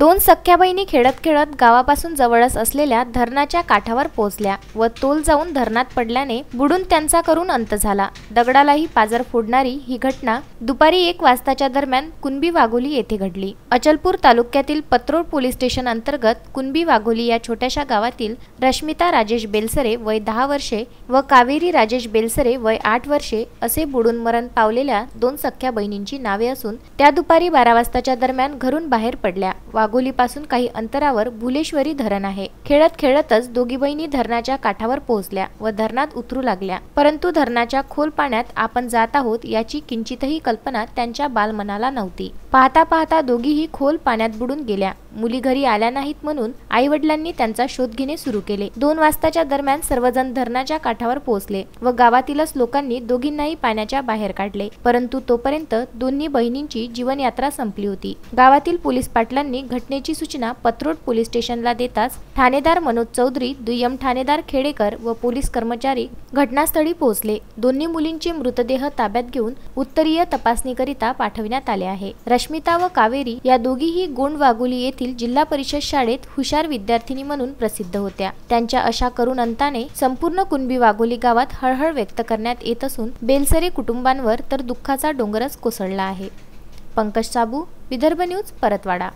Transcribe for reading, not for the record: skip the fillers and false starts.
दोन सख्या बहिणी खेळत खेळत गावापासून जवळच असलेल्या धरणाच्या काठावर पोहोचल्या व तोल जाऊन धरणात पडल्याने बुडून त्यांचा करून अंत झाला। दगडालाही पाजर फोडणारी ही घटना दुपारी 1 वाजताच्या दरम्यान कुणबी वाघोली येथे घडली। अचलपूर तालुक्यातील पत्रोड पोलीस स्टेशन अंतर्गत कुणबी वाघोली या छोट्याशा गावातील रश्मिता राजेश बेलसरे वय 10 वर्षे व कावेरी राजेश बेलसरे वय 8 वर्षे असे बुडून मरण पावलेल्या दोन सख्या बहिणींची नावे असून त्या दुपारी 12 वाजताच्या दरम्यान घरून बाहेर पडल्या। वाघोलीपासून काही अंतरावर भुलेश्वरी धरण आहे। खेळत खेळतच दोघी बहिणी धरणाच्या काठावर पोहोचल्या व धरणात उतरू लागल्या, परंतु धरणाच्या खोल पाण्यात आपण जात आहोत याची किंचितही कल्पना त्यांच्या बालमनाला नव्हती। पाहता पाहता दोघीही खोल पाण्यात बुडून गेल्या। मुली घरी आल्या नाहीत म्हणून आई वडिलांनी त्यांचा शोध घेणे सुरू केले। 2 वाजताच्या दरम्यान सर्वजण धरणाच्या काठावर पोहोचले व गावातीलच लोकांनी दोघींनाही पाण्याच्या बाहेर काढले, परंतु तोपर्यंत दोन्ही बहिणींची जीवनयात्रा संपली होती। गावातील पोलीस पाटलांनी घटनेची सूचना पत्रोड पोलीस स्टेशनला देताच ठाणेदार मनोज चौधरी, दुय्यम ठाणेदार खेडेकर व पोलीस कर्मचारी घटनास्थळी पोहोचले। दोन्ही मुलींचे मृतदेह ताब्यात घेऊन उत्तरीय तपासणीकरिता पाठविण्यात आले आहे। रश्मिता व कावेरी या दोघीही गोंड वाघोली येथील जिल्हा परिषद शाळेत हुशार विद्यार्थिनी म्हणून प्रसिद्ध होत्या। त्यांच्या अशा करुण अंताने संपूर्ण कुणबी वाघोली गावात हळहळ व्यक्त करण्यात येत असून बेलसरे कुटुंबांवर तर दुःखाचा डोंगरच कोसळला आहे। पंकज साबू, विदर्भ न्यूज, परतवाडा।